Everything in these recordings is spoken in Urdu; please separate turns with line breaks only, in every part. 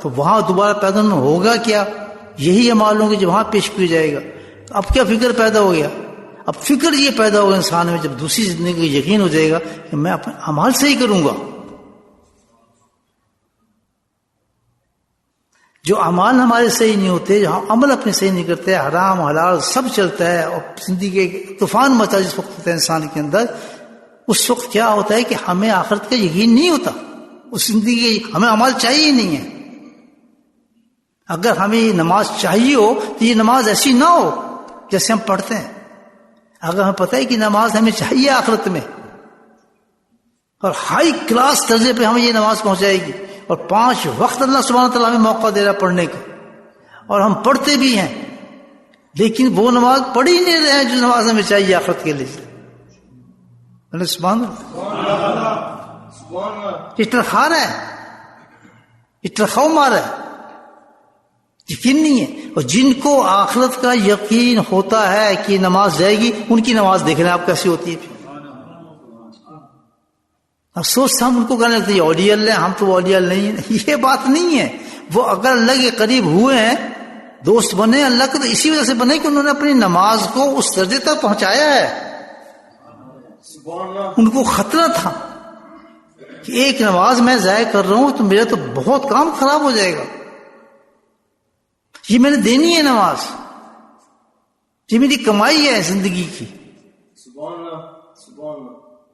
تو وہاں دوبارہ پیدا ہوگا کیا؟ یہی اعمال ہوں گے جو وہاں پیش کیا جائے گا. اب کیا فکر پیدا ہو گیا؟ اب فکر یہ پیدا ہوگا انسان میں جب دوسری زندگی کا یقین ہو جائے گا کہ میں اپنے اعمال صحیح کروں گا. جو اعمال ہمارے صحیح نہیں ہوتے، جو ہم عمل اپنے صحیح نہیں کرتے، حرام حلال سب چلتا ہے اور زندگی ایک طوفان مچا جس وقت ہوتا ہے انسان کے اندر، اس وقت کیا ہوتا ہے کہ ہمیں آخرت کا یقین نہیں ہوتا. اس زندگی ہمیں اعمال چاہیے ہی نہیں ہے. اگر ہمیں یہ نماز چاہیے ہو تو یہ نماز ایسی نہ ہو جیسے ہم پڑھتے ہیں. اگر ہمیں پتہ ہے کہ نماز ہمیں چاہیے آخرت میں اور ہائی کلاس درجے پہ ہمیں یہ نماز پہنچائے گی، اور 5 وقت اللہ سبحانہ تعالیٰ ہمیں موقع دے رہا پڑھنے کا، اور ہم پڑھتے بھی ہیں، لیکن وہ نماز پڑھ ہی نہیں رہے ہیں جو نماز ہمیں چاہیے آخرت کے لیے. سبحان اللہ. اٹرخا رہا ہے، اٹرخاؤ مارا ہے، یقین نہیں ہے. اور جن کو آخرت کا یقین ہوتا ہے کہ نماز جائے گی، ان کی نماز دیکھ رہے ہیں آپ کیسی ہوتی ہے. افسوس ہم ان کو کہنے لگتے ہیں اولیاء اللہ، ہم تو اولیاء اللہ نہیں ہیں. یہ بات نہیں ہے. وہ اگر اللہ کے قریب ہوئے ہیں، دوست بنے اللہ کے، تو اسی وجہ سے بنے کہ انہوں نے اپنی نماز کو اس درجے تک پہنچایا ہے. ان کو خطرہ تھا کہ ایک نماز میں ضائع کر رہا ہوں تو میرا تو بہت کام خراب ہو جائے گا. یہ میں نے دینی ہے نماز، یہ میری کمائی ہے زندگی کی،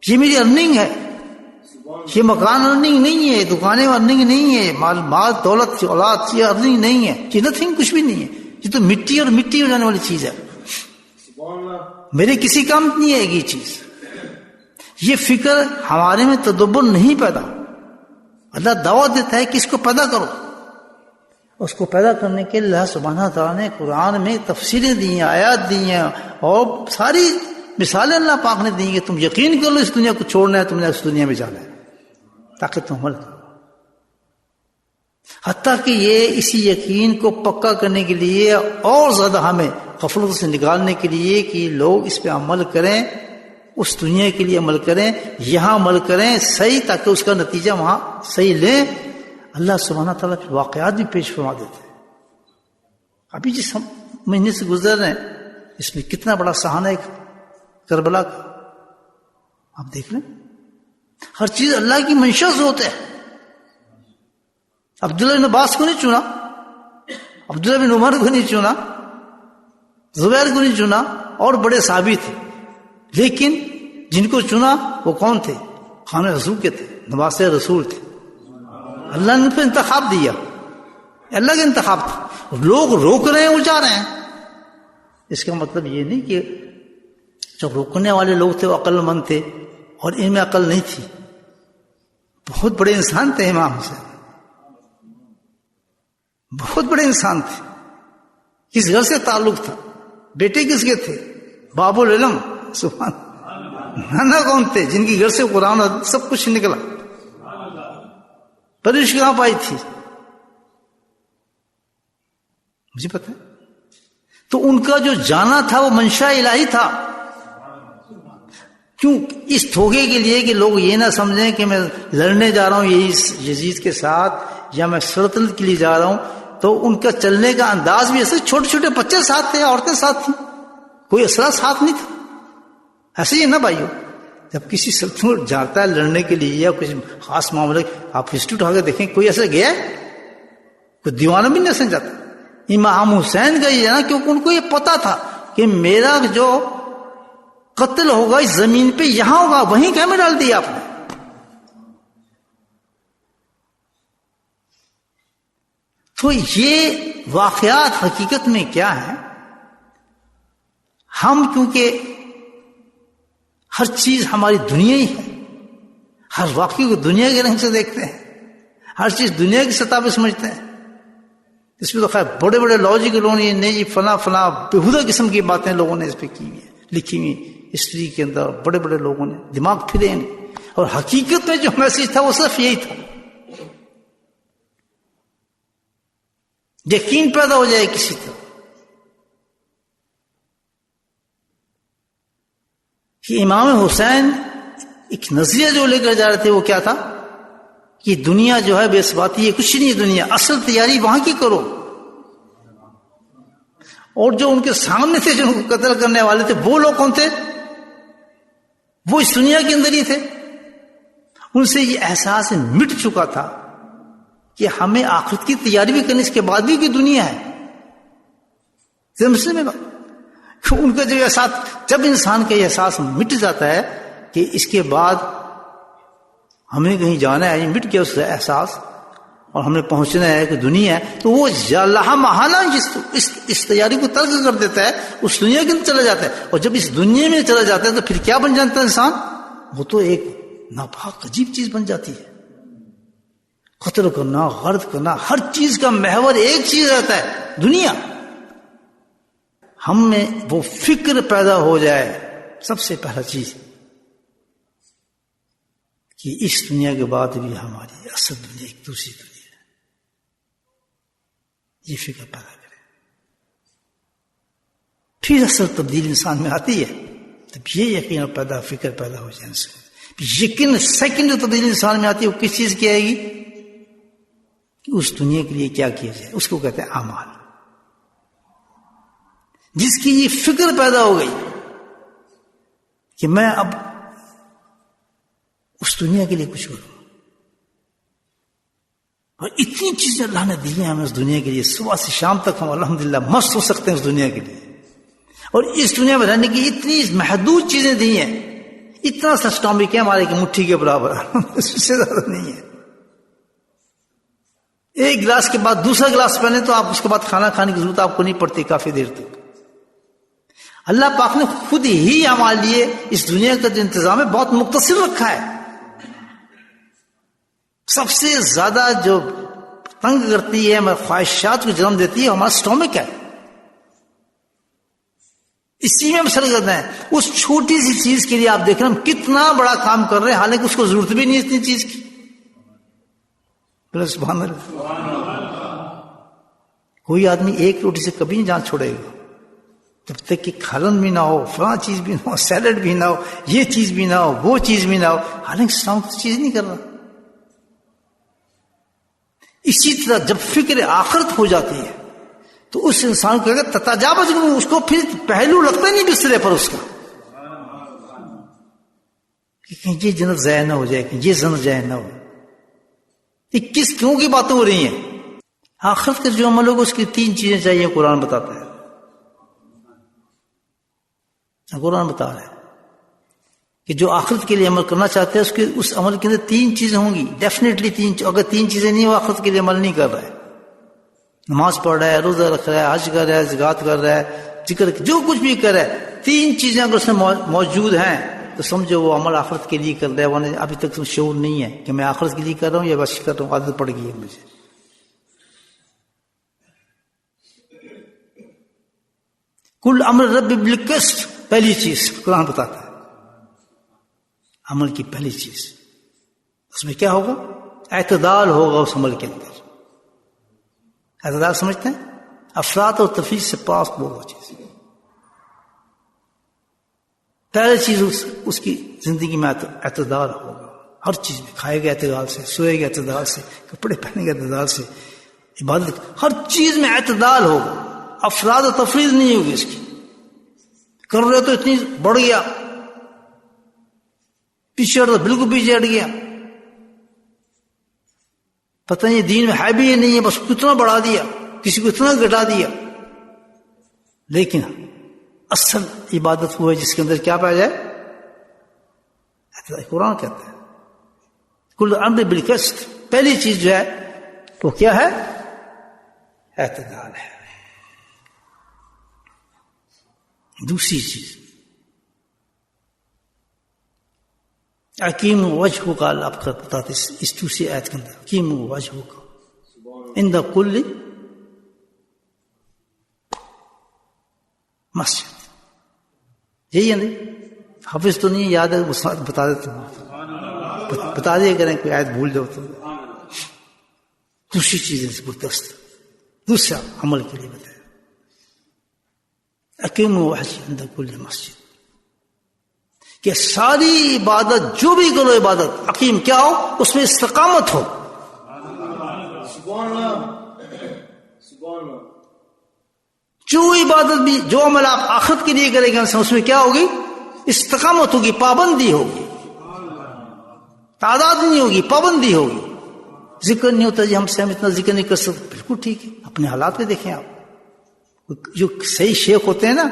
یہ میری ارننگ ہے. یہ مکان ارننگ نہیں ہے، دکانیں ارننگ نہیں ہے، مال دولت اولاد یہ ارننگ نہیں ہے، یہ نتھنگ، کچھ بھی نہیں ہے. یہ تو مٹی اور مٹی ہو جانے والی چیز ہے. میرے کسی کام نہیں ہے یہ چیز. یہ فکر ہمارے میں تدبر نہیں پیدا. اللہ دعوت دیتا ہے کہ اس کو پیدا کرو. اس کو پیدا کرنے کے اللہ سبحانہ تعالیٰ نے قرآن میں تفسیریں دی ہیں، آیات دی ہیں، اور ساری مثالیں اللہ پاک نے دی کہ تم یقین کر لو اس دنیا کو چھوڑنا ہے، تم نے اس دنیا میں جانا ہے تاکہ تم عمل کرو. حتیٰ کہ یہ اسی یقین کو پکا کرنے کے لیے اور زیادہ ہمیں غفلت سے نکالنے کے لیے کہ لوگ اس پہ عمل کریں، اس دنیا کے لیے عمل کریں، یہاں عمل کریں صحیح، تاکہ اس کا نتیجہ وہاں صحیح لیں. اللہ سبحانہ تعالیٰ پھر واقعات بھی پیش فرما دیتے ہیں. ابھی جس ہم مہینے سے گزر رہے ہیں اس میں کتنا بڑا سہانہ ہے کربلا کا، آپ دیکھ لیں. ہر چیز اللہ کی منشا سے ہوتا ہے. عبداللہ بن عباس کو نہیں چنا، عبداللہ بن عمر کو نہیں چنا، زبیر کو نہیں چنا، اور بڑے صحابی تھے، لیکن جن کو چنا وہ کون تھے؟ خانہ رسول کے تھے، نواسے رسول تھے. اللہ نے پہ انتخاب دیا، اللہ کا انتخاب تھا. لوگ روک رہے ہیں، وہ جا رہے ہیں. اس کا مطلب یہ نہیں کہ جو روکنے والے لوگ تھے وہ عقل مند تھے اور ان میں عقل نہیں تھی. بہت بڑے انسان تھے امام حسین، بہت بڑے انسان تھے. کس گھر سے تعلق تھا؟ بیٹے کس کے تھے؟ باب العلم. سبحان. نانا کون تھے جن کی گھر سے قرآن سب کچھ نکلا؟ پرورش کہاں پائی تھی مجھے پتہ ہے. تو ان کا جو جانا تھا وہ منشا الہی تھا. کیوں؟ اس دھوکے کے لیے کہ لوگ یہ نہ سمجھیں کہ میں لڑنے جا رہا ہوں یہی یزید کے ساتھ یا میں سلطنت کے لیے جا رہا ہوں. تو ان کا چلنے کا انداز بھی ایسے، چھوٹے چھوٹے بچے ساتھ تھے، عورتیں ساتھ تھیں، کوئی اسلحہ ساتھ نہیں تھا. ایسے ہی نا بھائیو، جب کسی سلطنت جاتا ہے لڑنے کے لیے یا کچھ خاص معاملے، آپ ہسٹری اٹھا کے دیکھیں کوئی ایسا گیا ہے؟ کوئی دیوانہ بھی نہیں ایسے جاتا. امام حسین کا یہ ہے نا، کیونکہ ان کو یہ پتا تھا کہ میرا جو قتل ہوگا اس زمین پہ یہاں ہوگا، وہیں کیا میں ڈال دیا آپ نے. تو یہ واقعات حقیقت میں کیا ہے؟ ہم کیونکہ ہر چیز ہماری دنیا ہی ہے، ہر واقعے کو دنیا کے رنگ سے دیکھتے ہیں، ہر چیز دنیا کی سطح پہ سمجھتے ہیں. اس میں تو خیر بڑے بڑے لاجک لوگوں نے نہیں، فلاں فلاں بےہودہ قسم کی باتیں لوگوں نے اس پہ کی ہوئی ہیں، لکھی ہوئی ہسٹری کے اندر. بڑے بڑے لوگوں نے دماغ پھرے ہیں، اور حقیقت میں جو میسج تھا وہ صرف یہی تھا. یقین پیدا ہو جائے کسی طرح کہ امام حسین ایک نظریہ جو لے کر جا رہے تھے وہ کیا تھا کہ دنیا جو ہے بے ثباتی ہے، کچھ نہیں دنیا، اصل تیاری وہاں کی کرو. اور جو ان کے سامنے تھے جو ان کو قتل کرنے والے تھے وہ لوگ کون تھے؟ وہ اس دنیا کے اندر ہی تھے. ان سے یہ احساس مٹ چکا تھا کہ ہمیں آخرت کی تیاری بھی کرنی، اس کے بعد بھی کہ دنیا ہے. مسلم میں ان کا جو احساس، جب انسان کا یہ احساس مٹ جاتا ہے کہ اس کے بعد ہمیں کہیں جانا ہے، مٹ گیا اس کا احساس اور ہمیں پہنچنا ہے کہ دنیا ہے، تو وہ لہا محالہ اس تیاری کو ترک کر دیتا ہے، اس دنیا کے اندر چلا جاتا ہے. اور جب اس دنیا میں چلا جاتا ہے تو پھر کیا بن جاتا ہے انسان؟ وہ تو ایک ناپاک عجیب چیز بن جاتی ہے. قتل کرنا، غرض کرنا، ہر چیز کا محور ایک چیز رہتا ہے، دنیا. ہم میں وہ فکر پیدا ہو جائے سب سے پہلا چیز کہ اس دنیا کے بعد بھی ہماری اصل دنیا ایک دوسری دنیا ہے، یہ فکر پیدا کرے. پھر اصل تبدیل انسان میں آتی ہے، تب یہ یقین پیدا فکر پیدا ہو جائے انسان. یقین سیکنڈ جو تبدیلی انسان میں آتی ہے وہ کس چیز کی آئے گی؟ کہ اس دنیا کے لیے کیا کیا جائے، اس کو کہتے ہیں اعمال. جس کی یہ فکر پیدا ہو گئی کہ میں اب اس دنیا کے لیے کچھ کروں، اور اتنی چیزیں اللہ نے دی ہیں ہمیں اس دنیا کے لیے، صبح سے شام تک ہم الحمدللہ مست ہو سکتے ہیں اس دنیا کے لیے. اور اس دنیا میں رہنے کی اتنی محدود چیزیں دی ہیں، اتنا سا اسٹامک ہے ہمارے کی مٹھی کے برابر، اس سے زیادہ نہیں ہے. ایک گلاس کے بعد دوسرا گلاس پہلے تو آپ اس کے بعد کھانا کھانے کی ضرورت آپ کو نہیں پڑتی کافی دیر تک. اللہ پاک نے خود ہی ہمارے لیے اس دنیا کا جو انتظام ہے بہت مختصر رکھا ہے. سب سے زیادہ جو تنگ کرتی ہے، ہمارے خواہشات کو جنم دیتی ہے، ہمارا اسٹامک ہے. اسی میں ہم سر کرتے ہیں. اس چھوٹی سی چیز کے لیے آپ دیکھ رہے ہیں ہم کتنا بڑا کام کر رہے ہیں، حالانکہ اس کو ضرورت بھی نہیں اتنی چیز کی. سبحان اللہ. کوئی آدمی ایک روٹی سے کبھی نہیں جان چھوڑے گا جب تک کہ کھلن بھی نہ ہو، فلاں چیز بھی نہ ہو، سیلڈ بھی نہ ہو، یہ چیز بھی نہ ہو، وہ چیز بھی نہ ہو، حالانکہ اسلام کچھ چیز نہیں کر رہا. اسی طرح جب فکر آخرت ہو جاتی ہے تو اس انسان کو اگر تتجاوز کروں، اس کو پھر پہلو لگتا ہی نہیں بسترے پر اس کا کہ کہیں یہ جنت ضائع نہ ہو جائے، کہ یہ جنت ضائع نہ ہو. یہ کس کیوں کی باتیں ہو رہی ہیں؟ آخرت کا جو عمل ہوگا اس کی 3 چیزیں چاہیے، قرآن بتاتا ہے. قرآن بتا رہا ہے کہ جو آخرت کے لیے عمل کرنا چاہتے ہیں اس عمل کے اندر 3 چیزیں ہوں گی، ڈیفینیٹلی 3. اگر 3 چیزیں نہیں ہو، آخرت کے لیے عمل نہیں کر رہا ہے. نماز پڑھ رہا ہے، روزہ رکھ رہا ہے، حج کر رہا ہے، زکات کر رہا ہے، ذکر جو کچھ بھی کر رہا ہے، 3 چیزیں اگر اس میں موجود ہیں تو سمجھو وہ عمل آخرت کے لیے کر رہا ہے. ورنہ ابھی تک شعور نہیں ہے کہ میں آخرت کے لیے کر رہا ہوں یا بس کر رہا ہوں، عادت پڑ گئی ہے مجھے. کل امر رب بالقسط، پہلی چیز قرآن بتاتا ہے، عمل کی پہلی چیز اس میں کیا ہوگا؟ اعتدال ہوگا اس عمل کے اندر. اعتدال سمجھتے ہیں؟ افراط اور تفریط سے پاس وہ چیز. پہلی چیز اس کی زندگی میں اعتدال ہوگا. ہر چیز میں کھائے گا اعتدال سے، سوئے گا اعتدال سے، کپڑے پہنے گا اعتدال سے، عبادت ہر چیز میں اعتدال ہوگا. افراد و تفریط نہیں ہوگی اس کی. کر رہے تو اتنی بڑھ گیا، پیچھے ہٹ تو بالکل پیچھے ہٹ گیا، پتہ نہیں دین میں ہے بھی یہ نہیں ہے، بس کتنا بڑھا دیا، کسی کو اتنا گھٹا دیا. لیکن اصل عبادت وہ ہے جس کے اندر کیا پایا جائے؟ قرآن کہتا ہے کل امر بالقسط. پہلی چیز جو ہے وہ کیا ہے؟ اعتدال ہے. دوسری چیز حکیم وجہ کا اللہ آپ بتاتے اس دوسری آیت کے اندر، حکیم وجہ کا عند کل مسجد. یہی ہے نہیں؟ حافظ تو نہیں یاد ہے، بتا دیتا ہوں، بتا دیا کریں کوئی آیت بھول جاؤ تو. دوسری چیزیں زبردست دوسرا عمل کے لیے بتایا، حکیم وجہ عند کل مسجد. کہ ساری عبادت جو بھی کرو عبادت حکیم کیا ہو، اس میں استقامت ہو. جو عبادت بھی، جو عمل آپ آخرت کے لیے کریں گے اس میں کیا ہوگی؟ استقامت ہوگی، پابندی ہوگی، تعداد نہیں ہوگی، پابندی ہوگی. ذکر نہیں ہوتا جی ہم سے ہم اتنا ذکر نہیں کر سکتے، بالکل ٹھیک ہے، اپنے حالات میں دیکھیں آپ. جو صحیح شیخ ہوتے ہیں نا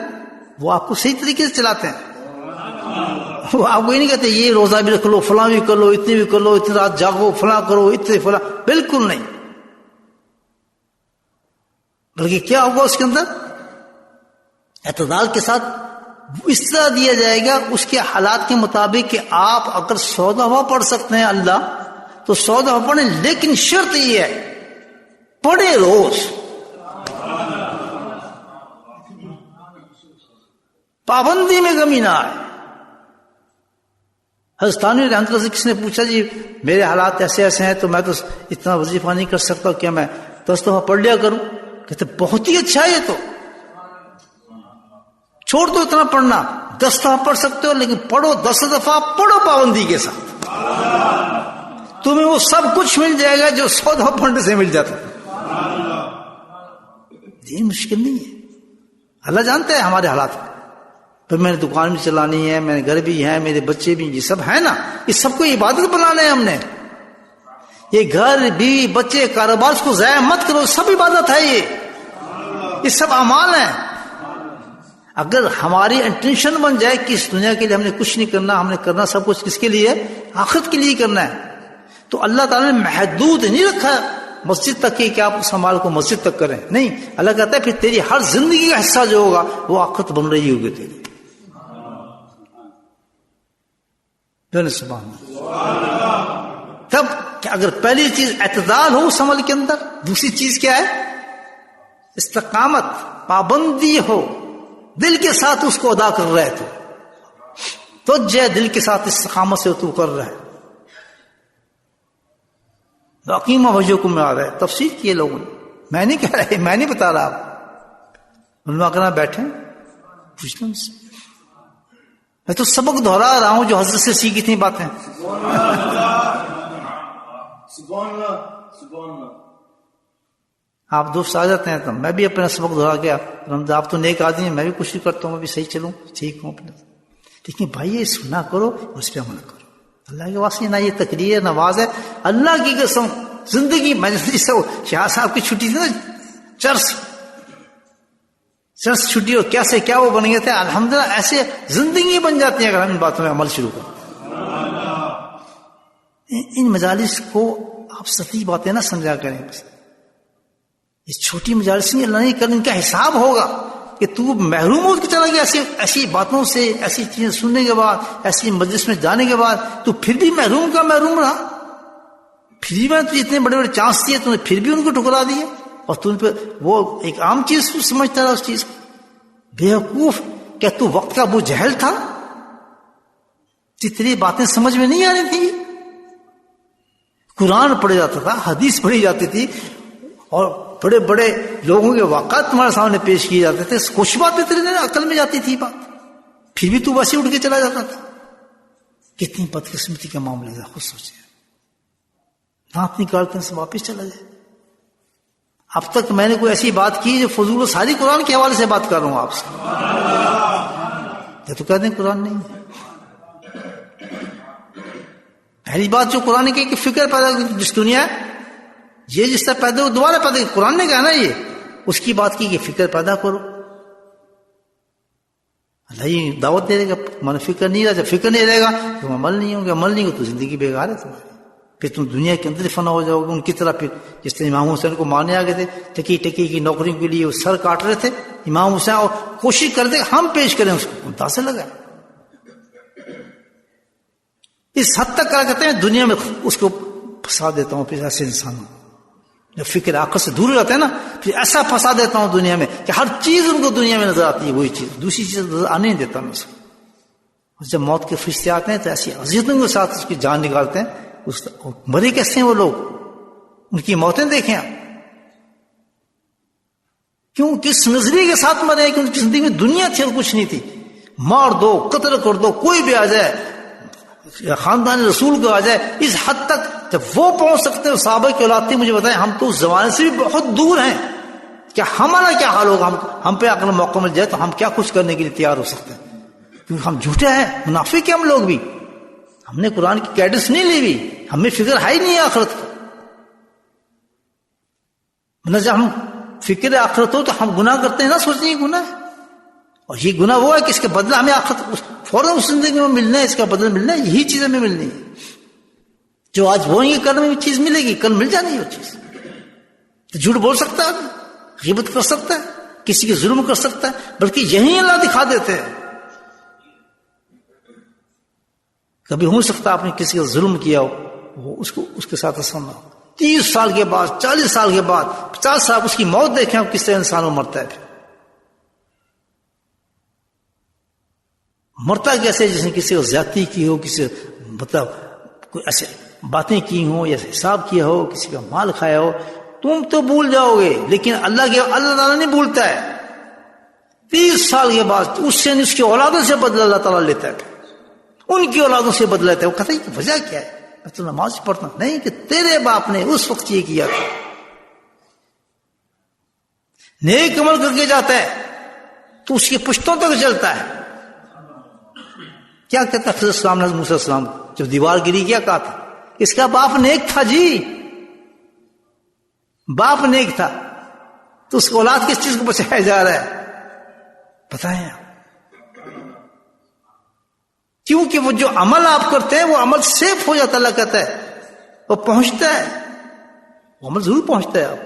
وہ آپ کو صحیح طریقے سے چلاتے ہیں. وہ آپ کو یہ نہیں کہتے یہ روزہ بھی رکھ لو، فلاں بھی کر لو، اتنی بھی کر لو، اتنی رات جاگو، فلاں کرو، اتنے فلاں، بالکل نہیں. بلکہ کیا ہوگا اس کے اندر؟ اعتدال کے ساتھ اس طرح دیا جائے گا اس کے حالات کے مطابق کہ آپ اگر 100 دفعہ پڑھ سکتے ہیں اللہ تو 100 دفعہ پڑھیں، لیکن شرط یہ ہے پڑھے روز، پابندی میں کمی نہ آئے. حضرت تھانوی رحمۃ اللہ سے کس نے پوچھا جی میرے حالات ایسے ایسے ہیں تو میں تو اتنا وظیفہ نہیں کر سکتا، کیا میں 10 دفعہ پڑھ لیا کروں؟ کہتے بہت ہی اچھا ہے، یہ تو چھوڑ دو اتنا پڑھنا، 10 دفعہ پڑھ سکتے ہو لیکن پڑھو 10 دفعہ، پڑھو پابندی کے ساتھ، تمہیں وہ سب کچھ مل جائے گا جو 100 دفعہ پڑھنے سے مل جاتا. یہ مشکل نہیں ہے، اللہ جانتا ہے ہمارے حالات کو. پھر میں نے دکان بھی چلانی ہے، میرے گھر بھی ہے، میرے بچے بھی، یہ سب ہے نا، یہ سب کو عبادت بنانا ہے ہم نے. یہ گھر، بیوی، بچے، کاروبار، اس کو ضائع مت کرو، سب عبادت ہے، یہ سب اعمال ہیں. اگر ہماری انٹینشن بن جائے کہ اس دنیا کے لیے ہم نے کچھ نہیں کرنا، ہم نے کرنا سب کچھ کس کے لیے؟ آخرت کے لیے کرنا ہے. تو اللہ تعالیٰ نے محدود نہیں رکھا مسجد تک کہ آپ اس عمال کو مسجد تک کریں، نہیں. اللہ کہتا ہے پھر تیری ہر زندگی کا حصہ جو ہوگا وہ آخرت بن رہی ہوگی تیری. سبحان اللہ. تب کہ اگر پہلی چیز اعتدال ہو اس عمل کے اندر، دوسری چیز کیا ہے؟ استقامت، پابندی ہو، دل کے ساتھ اس کو ادا کر رہے تو جے دل کے ساتھ استقامت سے تو کر رہے. عقیمہ وجوکم میں آ رہا ہے، تفسیر کیے لوگوں نے، میں نہیں کہہ رہا، میں نہیں بتا رہا. آپ علماء کرام بیٹھے پوچھ لیں، میں تو سبق دہرا رہا ہوں جو حضرت سے سیکھی تھی باتیں. آپ دوست آ جاتے ہیں تو میں بھی اپنا سبق دہرا گیا، آپ تو نیک آدمی ہیں، میں بھی کوشش کرتا ہوں میں بھی صحیح چلوں، ٹھیک ہوں اپنا. لیکن بھائی یہ سنا کرو، اس پہ عمل کرو. اللہ کے واسطے نہ یہ تقریر نواز ہے، اللہ کی قسم زندگی. میں نے شاہ صاحب کی چھٹی تھی نا، چرس چھٹی ہو، کیسے کیا وہ بن گئے تھے. الحمدللہ ایسے زندگی بن جاتی ہے اگر ہم ان باتوں میں عمل شروع کریں. ان مجالس کو آپ سطحی باتیں نہ سمجھا کریں، بس یہ چھوٹی مجالس نہیں، اللہ نہیں کریں، ان کا حساب ہوگا کہ تو محروم ہو کے چلا گیا ایسی باتوں سے، ایسی چیزیں سننے کے بعد، ایسی مجلس میں جانے کے بعد تو پھر بھی محروم کا محروم رہا. پھر بھی میں تو اتنے بڑے بڑے چانس دیے، تو نے پھر بھی ان کو ٹھکرا دیا. اور تم پہ وہ ایک عام چیز سمجھتا رہا اس چیز کو. بیوقوف، کیا تو وقت کا ابو جہل تھا؟ جتنی باتیں سمجھ میں نہیں آ رہی تھی. قرآن پڑھا جاتا تھا، حدیث پڑھی جاتی تھی، اور بڑے بڑے لوگوں کے واقعات تمہارے سامنے پیش کیے جاتے تھے. کچھ باتیں تیرے عقل میں جاتی تھی بات، پھر بھی تو ویسے اٹھ کے چلا جاتا تھا. کتنی بدقسمتی کے معاملے تھا، خود سوچے. دانت نکالتے سے واپس چلا جائے. اب تک میں نے کوئی ایسی بات کی جو فضول و ساری قرآن کے حوالے سے بات کر رہا ہوں آپ سے. یہ تو کہتے ہیں قرآن نہیں. پہلی بات جو قرآن کی کہ فکر پیدا جس دنیا یہ جس طرح پیدا ہو دوبارہ پیدا، قرآن نے کہا نا یہ، اس کی بات کی کہ فکر پیدا کرو. اللہ یہ دعوت دے دے گا، من فکر نہیں رہا. جب فکر نہیں رہے گا تو عمل نہیں ہوں گے، عمل نہیں ہو تو زندگی بیکار ہے تمہاری. پھر تم دنیا کے اندر فنا ہو جاؤ گے ان کی طرح. پھر جس طرح امام حسین کو مارنے آ گئے تھے، ٹکی ٹکی کی نوکریوں کے لیے وہ سر کاٹ رہے تھے امام حسین، اور کوشش کرتے ہم پیش کریں اس کو، متاثر لگا. اس حد تک کیا کہتے ہیں دنیا میں اس کو پھنسا دیتا ہوں. پھر ایسے انسان جب فکر آنکھوں سے دور رہتا ہے نا، پھر ایسا پھنسا دیتا ہوں دنیا میں کہ ہر چیز ان کو دنیا میں نظر آتی ہے، وہی چیز، دوسری چیز نظر آنے نہیں دیتا میں اس کو. جب موت کے فرشتے آتے ہیں تو ایسی اذیتوں کے ساتھ اس کی جان نکالتے ہیں. مرے کیسے ہیں وہ لوگ، ان کی موتیں دیکھیں آپ. کیوں، کس نظریے کے ساتھ مرے کہ ان کی زندگی میں دنیا تھی اور کچھ نہیں تھی. مار دو، قتل کر دو، کوئی بھی آ جائے، خاندان رسول کو آ جائے، اس حد تک جب وہ پہنچ سکتے ہیں صحابہ کی اولاد تھی، مجھے بتائیں ہم تو اس زمانے سے بھی بہت دور ہیں، کیا ہمارا کیا حال ہوگا؟ ہم پہ اگر موقع مل جائے تو ہم کیا کچھ کرنے کے لیے تیار ہو سکتے ہیں؟ کیونکہ ہم جھوٹے ہیں، منافق ہیں ہم لوگ بھی، ہم نے قرآن کی گائیڈنس نہیں لی ہوئی، ہمیں فکر ہے ہی نہیں آخرت کی۔ جب ہم فکر آخرت ہو تو ہم گناہ کرتے ہیں، نہ سوچتے ہیں یہ گناہ ہے، اور یہ گناہ وہ ہے کہ اس کے بدلہ ہمیں آخرت فوراً اس زندگی میں ملنا ہے، اس کا بدلہ ملنا ہے، یہی چیز ہمیں ملنی ہے، جو آج وہ یہ کرنے میں چیز ملے گی کل مل جانی ہے وہ چیز۔ تو جھوٹ بول سکتا ہے، غیبت کر سکتا ہے، کسی کے ظلم کر سکتا ہے، بلکہ یہی اللہ دکھا دیتے ہیں۔ کبھی ہو سکتا آپ نے کسی کا ظلم کیا ہو، وہ اس کے ساتھ ایسا نہ ہو، 30 سال کے بعد، 40 سال کے بعد، 50 سال اس کی موت دیکھیں کس طرح انسان وہ مرتا ہے، پھر مرتا کیسے؟ جس نے کسی کو زیادتی کی ہو، کسی مطلب کوئی ایسے باتیں کی ہوں یا حساب کیا ہو، کسی کا مال کھایا ہو، تم تو بھول جاؤ گے، لیکن اللہ تعالیٰ نہیں بھولتا ہے۔ 30 سال کے بعد اس سے اس کی اولادوں سے بدلہ اللہ تعالیٰ لیتا ہے، ان کی اولادوں سے بدلہ لیتا ہے۔ وہ کہتا ہے کہ وجہ کیا ہے؟ میں تو نماز پڑھتا ہوں، نہیں کہ تیرے باپ نے اس وقت یہ کیا تھا۔ نیک عمل کر کے جاتا ہے تو اس کی پشتوں تک چلتا ہے۔ کیا کہتا ہے السلام علیہ موسیٰ السلام جب دیوار گری، کیا کہا تھا؟ اس کا باپ نیک تھا جی، باپ نیک تھا، تو اس کو اولاد کس چیز کو بچایا جا رہا ہے؟ بتائیں آپ، کیونکہ وہ جو عمل آپ کرتے ہیں وہ عمل سیف ہو جاتا ہے، اللہ کہتا ہے وہ پہنچتا ہے، وہ عمل ضرور پہنچتا ہے آپ۔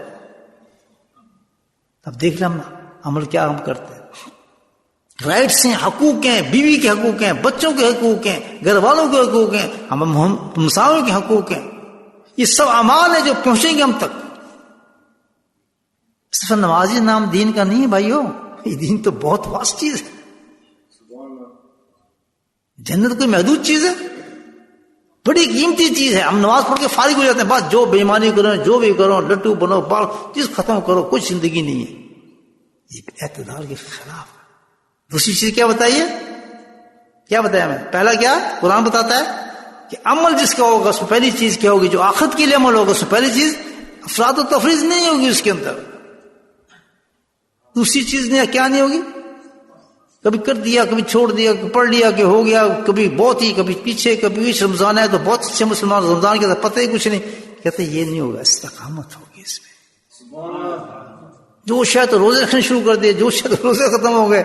اب دیکھ لیں ہم عمل کیا ہم کرتے ہیں، رائٹس ہیں، حقوق ہیں، بیوی کے حقوق ہیں، بچوں کے حقوق ہیں، گھر والوں کے حقوق ہیں، ہم مساوی کے حقوق ہیں، یہ سب اعمال ہیں جو پہنچیں گے ہم تک۔ صرف نمازی نام دین کا نہیں ہے بھائیو، یہ دین تو بہت واسط چیز ہے، جنت کوئی محدود چیز ہے، بڑی قیمتی چیز ہے۔ ہم نماز پڑھ کے فارغ ہو جاتے ہیں، بس جو بےمانی کرو، جو بھی کرو، لٹو بنو، بال چیز ختم کرو، کوئی زندگی نہیں ہے، یہ اعتدال کے خلاف ہے۔ دوسری چیز کیا بتائیے، کیا بتایا میں پہلا کیا قرآن بتاتا ہے کہ عمل جس کا ہوگا اس میں پہلی چیز کیا ہوگی، جو آخرت کے لیے عمل ہوگا اس میں پہلی چیز افراد و تفریض نہیں ہوگی اس کے اندر، دوسری چیز کیا نہیں ہوگی، کبھی کر دیا، کبھی چھوڑ دیا، پڑھ لیا کہ ہو گیا، کبھی بہت ہی، کبھی پیچھے، کبھی پیچھے، رمضان ہے تو بہت اچھے مسلمان، رمضان کے پتہ ہی کچھ نہیں، کہتے یہ نہیں ہوگا، استقامت ہوگی اس میں۔ جو شاید روزے رکھنے شروع کر دیے، جو شاید روزے ختم ہو گئے،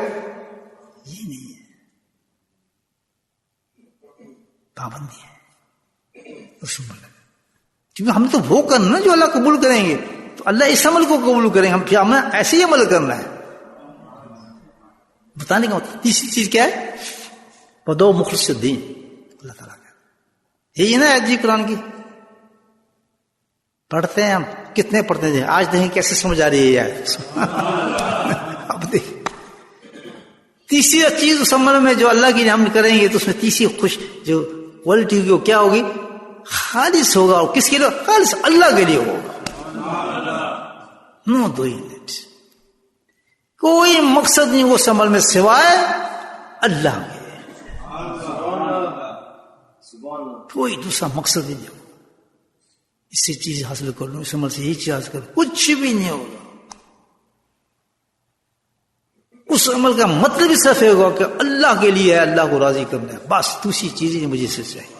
یہ نہیں ہے، پابندی ہے رسول اللہ، کیونکہ ہم تو وہ کرنا جو اللہ قبول کریں گے، تو اللہ اس عمل کو قبول کریں گے، ہمیں ایسے ہی عمل کرنا ہے۔ بتانے کا مطلب تیسری چیز کیا ہے، بدو مخلص الدین، اللہ تعالیٰ کا یہی نا جی قرآن کی پڑھتے ہیں ہم، کتنے پڑھتے ہیں آج دیکھیں کیسے سمجھ آ رہی ہے یار۔ اب دیکھ تیسری چیز اس عمل میں جو اللہ کی ہم کریں گے تو اس میں تیسری خوش جو کوالٹی ہوگی وہ کیا ہوگی، خالص ہوگا، اور کس کے لیے؟ خالص اللہ کے لیے ہوگا، نو دو یونٹ، کوئی مقصد نہیں اس عمل میں سوائے اللہ کے، کوئی دوسرا مقصد نہیں ہوگا، اس سے چیز حاصل کر لوں، اس عمل سے یہی چیز حاصل کر لوں، کچھ بھی نہیں ہوگا۔ اس عمل کا مطلب ہی صرف ہوگا کہ اللہ کے لیے ہے، اللہ کو راضی کرنا ہے، بس دوسری چیزیں مجھے سے چاہیے۔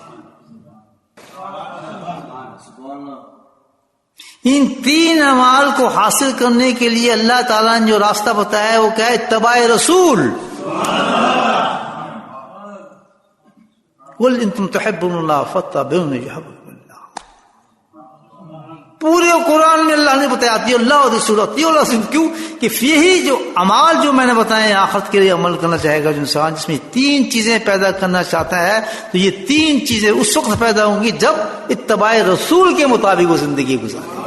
ان تین اعمال کو حاصل کرنے کے لیے اللہ تعالیٰ نے جو راستہ بتایا ہے وہ کیا ہے؟ اتباع رسول۔ قل ان تم تحبون اللہ فاتبعونی یحببکم اللہ، پورے قرآن میں اللہ نے بتایا اطیعوا اللہ و رسول، اطیعوا اللہ رسول، کیوں کہ یہی جو اعمال جو میں نے بتائے آخرت کے لیے عمل کرنا چاہے گا جو انسان، جس میں تین چیزیں پیدا کرنا چاہتا ہے، تو یہ تین چیزیں اس وقت پیدا ہوں گی جب اتباع رسول کے مطابق وہ زندگی گزارے۔